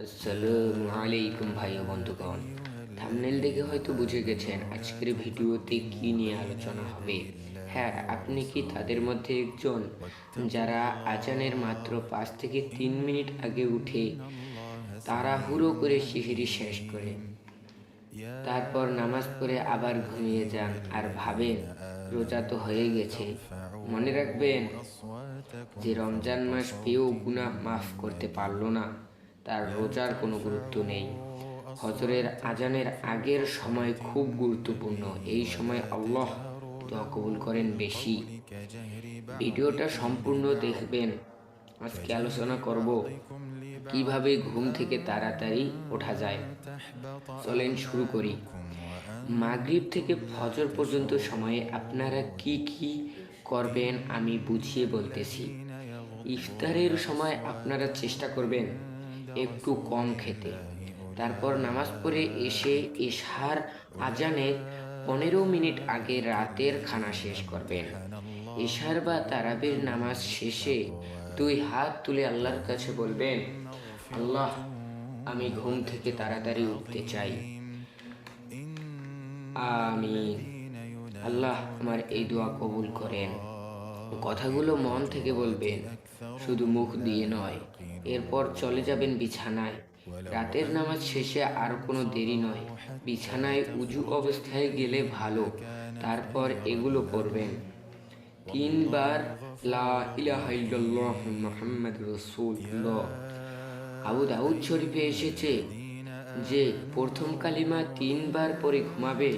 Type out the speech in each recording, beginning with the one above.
আসসালামু আলাইকুম ভাই ও বন্ধুগণ। থাম্বনেল দেখে হয়তো বুঝে গেছেন আজকের ভিডিওতে কি নিয়ে আলোচনা হবে। হ্যাঁ, আপনি কি তাদের মধ্যে একজন যারা আজানের মাত্র 5 থেকে 3 মিনিট আগে উঠে তাড়াহুড়ো করে সিহরি শেষ করে তারপর নামাজ পড়ে আবার ঘুমিয়ে যান আর ভাবেন রোজা তো হয়ে গেছে? মনে রাখবেন, যে রমজান মাস পেয়েও গুনাহ মাফ করতে পারল না, তার রোজার কোনো গুরুত্ব নেই। হজরের আজানের আগের সময় খুব গুরুত্বপূর্ণ। এই সময় আল্লাহ দোয়া কবুল করেন বেশি। ভিডিওটা সম্পূর্ণ দেখবেন। আজকে আলোচনা করব কিভাবে ঘুম থেকে তাড়াতাড়ি ওঠা যায়। চলেন শুরু করি। মাগরিব থেকে ফজর পর্যন্ত সময়ে আপনারা কি কি করবেন আমি বুঝিয়ে বলতেছি। ইফতারের সময় আপনারা চেষ্টা করবেন একটু কম খেতে। তারপর নামাজ পড়ে এসে এশার আজানের 15 মিনিট আগে রাতের খানা শেষ করবেন। এশার বা তারাবির নামাজ শেষে 2 হাত তুলে আল্লাহর কাছে বলবেন, আল্লাহ, আমি ঘুম থেকে তাড়াতাড়ি উঠতে চাই। আমিন। আল্লাহ আমার এই দোয়া কবুল করেন। কথাগুলো মন থেকে বলবেন, শুধু মুখ দিয়ে নয়। এরপর চলে যাবেন বিছানায়। রাতের নামাজ শেষে আর কোনো দেরি নয়, বিছানায় উজু অবস্থায় গেলে ভালো। তারপর এগুলো পড়বেন: 3 বার লা ইলাহা ইল্লাল্লাহ মুহাম্মাদুর রাসূলুল্লাহ। আবু দাউদ শরীফে এসেছে যে প্রথম কালিমা 3 বার পরে ঘুমাবে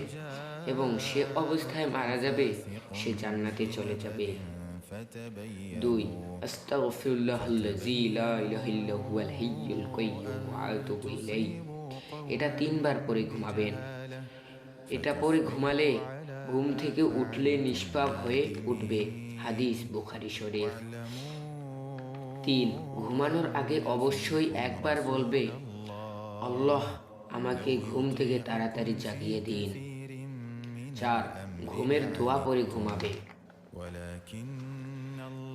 এবং সে অবস্থায় মারা যাবে, সে জান্নাতে চলে যাবে। 2, আস্তাগফিরুল্লাহাল্লাযী লা ইলাহা ইল্লা হুয়াল হাইয়ুল কাইয়্যুম ওয়া আতুবু ইলাইহি। এটা 3 বার পরে ঘুমাবেন। এটা পরে ঘুমালে ঘুম থেকে উঠলে নিষ্পাপ হয়ে উঠবে। হাদিস বুখারী শরীফ। 3, ঘুমানোর আগে অবশ্যই একবার বলবে, আল্লাহ, আমাকে ঘুম থেকে তাড়াতাড়ি জাগিয়ে দিন। 4, ঘুমের দোয়া পরে ঘুমাবে।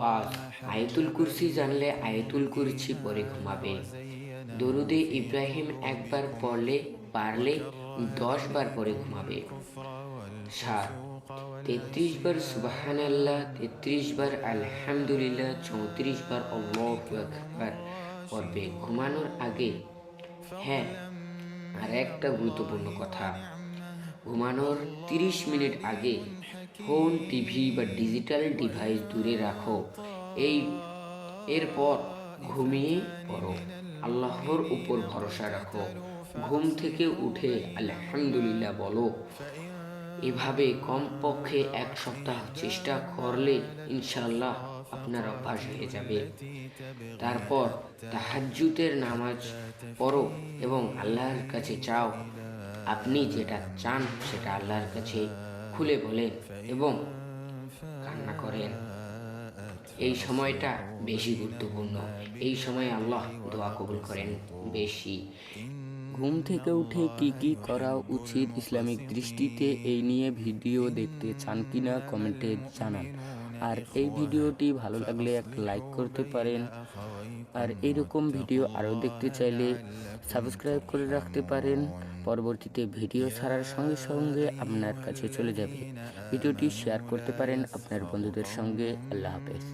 5, আয়াতুল কুরসি জানলে আয়াতুল কুরসি পরে ঘুমাবে। দরুদে ইব্রাহিম একবার পড়লে পারলে 10 বার পরে ঘুমাবে। 7, 33 বার সুবহানাল্লাহ, 33 বার আলহামদুলিল্লাহ, 34 বার আল্লাহু আকবার পড়বে ঘুমানোর আগে। হ্যাঁ, আর একটা গুরুত্বপূর্ণ কথা, ঘুমানোর 30 মিনিট আগে ফোন, টিভি বা ডিজিটাল ডিভাইস দূরে রাখো। এরপর ঘুমিয়ে পড়ো। আল্লাহর উপর ভরসা রাখো। ঘুম থেকে উঠে আলহামদুলিল্লাহ বলো। এভাবে কমপক্ষে 1 সপ্তাহ চেষ্টা করলে ইনশাআল্লাহ আপনার অভ্যাস হয়ে যাবে। তারপর তাহাজ্জুদের নামাজ পড়ো এবং আল্লাহর কাছে চাও। আপনি যেটা চান সেটা আল্লাহর কাছে খুলে বলেন এবং কান্না করেন। এই সময়টা বেশি গুরুত্বপূর্ণ। এই সময় আল্লাহ দোয়া কবুল করেন বেশি। ঘুম থেকে উঠে কি কি করা উচিত ইসলামিক দৃষ্টিতে, এই নিয়ে ভিডিও দেখতে চান কিনা কমেন্টে জানান। আর এই ভিডিওটি ভালো লাগলে একটা লাইক করতে পারেন। আর এইরকম ভিডিও আরও দেখতে চাইলে সাবস্ক্রাইব করে রাখতে পারেন। পরবর্তীতে ভিডিও ছাড়ার সঙ্গে সঙ্গে আপনার কাছে চলে যাবে। ভিডিওটি শেয়ার করতে পারেন আপনার বন্ধুদের সঙ্গে। আল্লাহ হাফেজ।